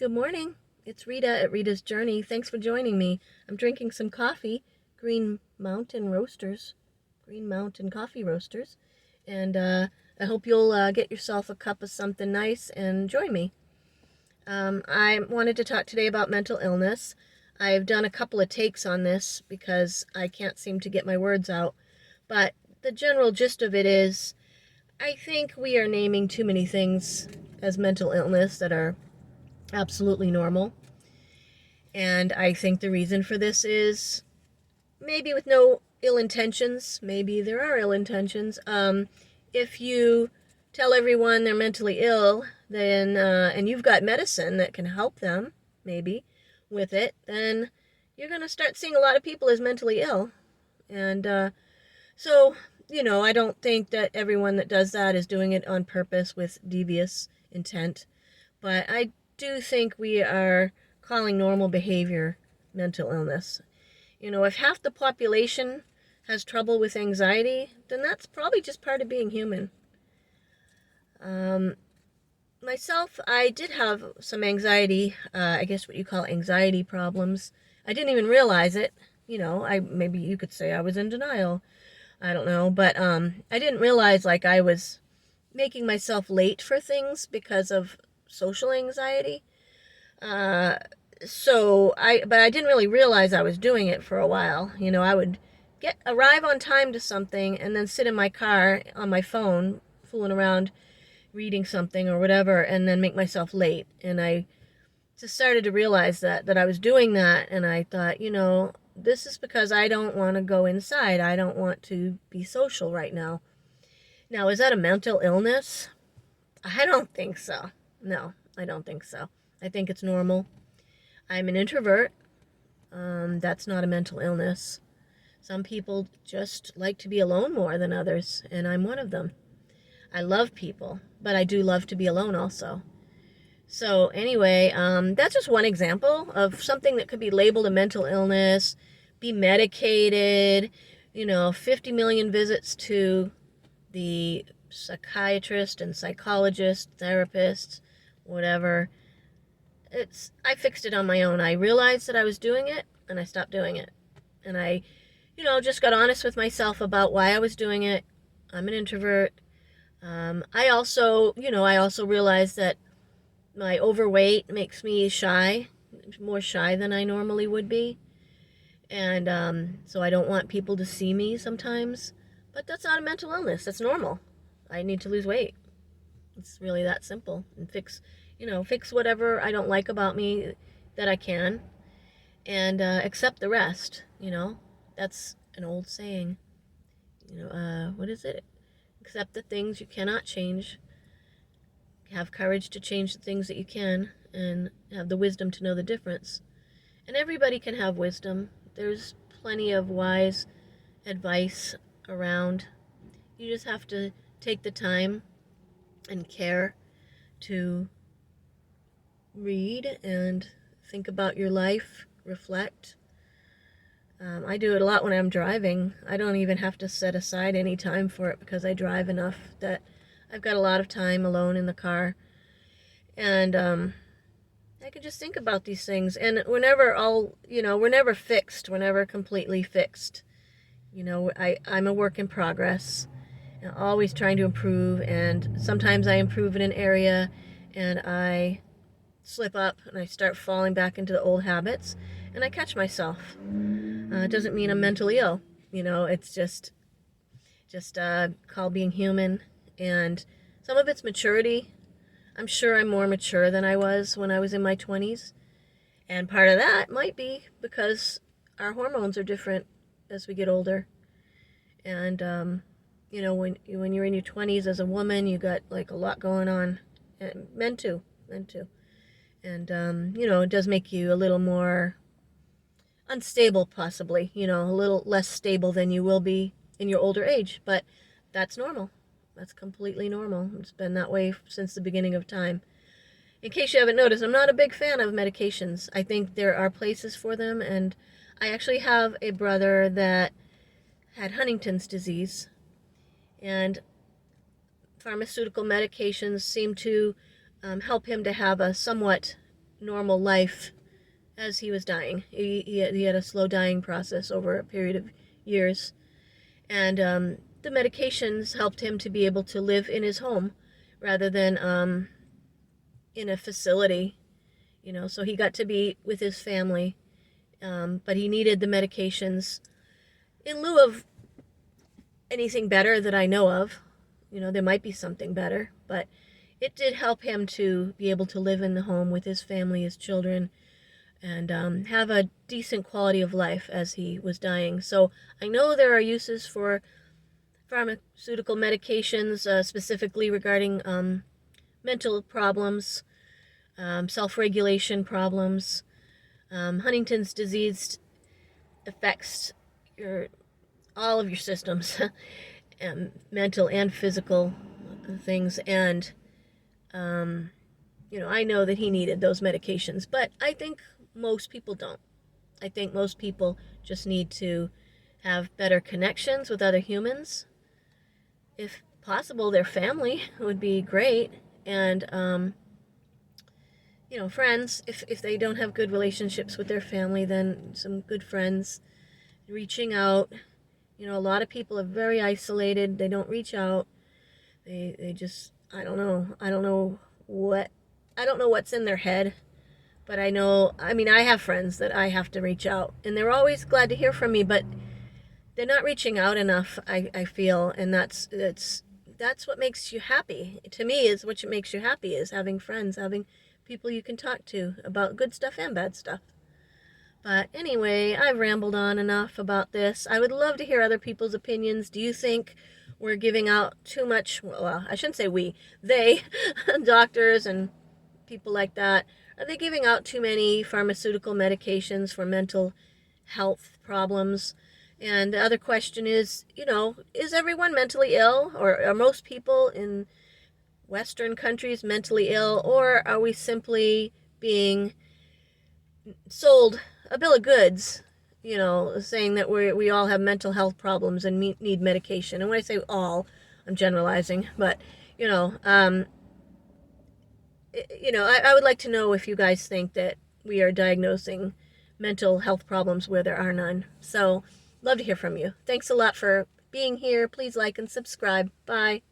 Good morning. It's Rita at Rita's Journey. Thanks for joining me. I'm drinking some coffee, Green Mountain Roasters, Green Mountain Coffee Roasters, and I hope you'll get yourself a cup of something nice and join me. I wanted to talk today about mental illness. I've done a couple of takes on this because I can't seem to get my words out, but the general gist of it is I think we are naming too many things as mental illness that are absolutely normal. And I think the reason for this is maybe with no ill intentions, maybe there are ill intentions. If you tell everyone they're mentally ill, then and you've got medicine that can help them, maybe with it, then you're going to start seeing a lot of people as mentally ill. And so, I don't think that everyone that does that is doing it on purpose with devious intent. But I do think we are calling normal behavior mental illness. If half the population has trouble with anxiety, then that's probably just part of being human. Myself, I did have some anxiety, I guess what you call anxiety problems. I didn't even realize it. Maybe you could say I was in denial. I don't know, but I didn't realize like I was making myself late for things because of social anxiety. But I didn't really realize I was doing it for a while. I would arrive on time to something and then sit in my car on my phone, fooling around, reading something or whatever, and then make myself late. And I just started to realize that I was doing that, and I thought, this is because I don't want to go inside. I don't want to be social right now. Now, is that a mental illness? I don't think so. No, I don't think so. I think it's normal. I'm an introvert. That's not a mental illness. Some people just like to be alone more than others, and I'm one of them. I love people, but I do love to be alone also. So anyway, that's just one example of something that could be labeled a mental illness, be medicated, 50 million visits to the psychiatrist and psychologist, therapist, whatever. I fixed it on my own. I realized that I was doing it, and I stopped doing it. And I, just got honest with myself about why I was doing it. I'm an introvert. I also realized that my overweight makes me shy, more shy than I normally would be. And so I don't want people to see me sometimes. But that's not a mental illness. That's normal. I need to lose weight. It's really that simple. And fix whatever I don't like about me that I can. And accept the rest. That's an old saying. What is it? Accept the things you cannot change. Have courage to change the things that you can, and have the wisdom to know the difference. And everybody can have wisdom. There's plenty of wise advice around. You just have to take the time and care to read and think about your life, reflect. I do it a lot when I'm driving. I don't even have to set aside any time for it because I drive enough that I've got a lot of time alone in the car. And I can just think about these things. And we're never fixed. We're never completely fixed. I'm a work in progress. And always trying to improve. And sometimes I improve in an area and I slip up and I start falling back into the old habits. And I catch myself. It doesn't mean I'm mentally ill. It's just called being human. And some of it's maturity. I'm sure I'm more mature than I was when I was in my 20s. And part of that might be because our hormones are different as we get older. And, when you're in your 20s as a woman, you got like a lot going on. And men too. And, it does make you a little more unstable, possibly, a little less stable than you will be in your older age. But that's normal. That's completely normal. It's been that way since the beginning of time. In case you haven't noticed, I'm not a big fan of medications. I think there are places for them, and I actually have a brother that had Huntington's disease, and pharmaceutical medications seem to help him to have a somewhat normal life as he was dying. He had a slow dying process over a period of years. And the medications helped him to be able to live in his home rather than in a facility, so he got to be with his family. But he needed the medications in lieu of anything better that I know of. There might be something better, but it did help him to be able to live in the home with his family, his children, and have a decent quality of life as he was dying. So I know there are uses for pharmaceutical medications, specifically regarding mental problems, self-regulation problems. Huntington's disease affects all of your systems, mental and physical things, and I know that he needed those medications, but I think most people don't. I think most people just need to have better connections with other humans. If possible, their family would be great, and friends. If they don't have good relationships with their family, then some good friends. Reaching out. A lot of people are very isolated. They don't reach out. They just, I don't know what's in their head, but I have friends that I have to reach out, and they're always glad to hear from me, but they're not reaching out enough, I feel, and that's what makes you happy. To me, is what makes you happy, is having friends, having people you can talk to about good stuff and bad stuff. But anyway, I've rambled on enough about this. I would love to hear other people's opinions. Do you think we're giving out too much? Well, I shouldn't say we. They, doctors and people like that, are they giving out too many pharmaceutical medications for mental health problems? And the other question is, is everyone mentally ill? Or are most people in Western countries mentally ill? Or are we simply being sold a bill of goods, saying that we all have mental health problems and need medication? And when I say all, I'm generalizing, but I would like to know if you guys think that we are diagnosing mental health problems where there are none. So, love to hear from you. Thanks a lot for being here. Please like and subscribe. Bye.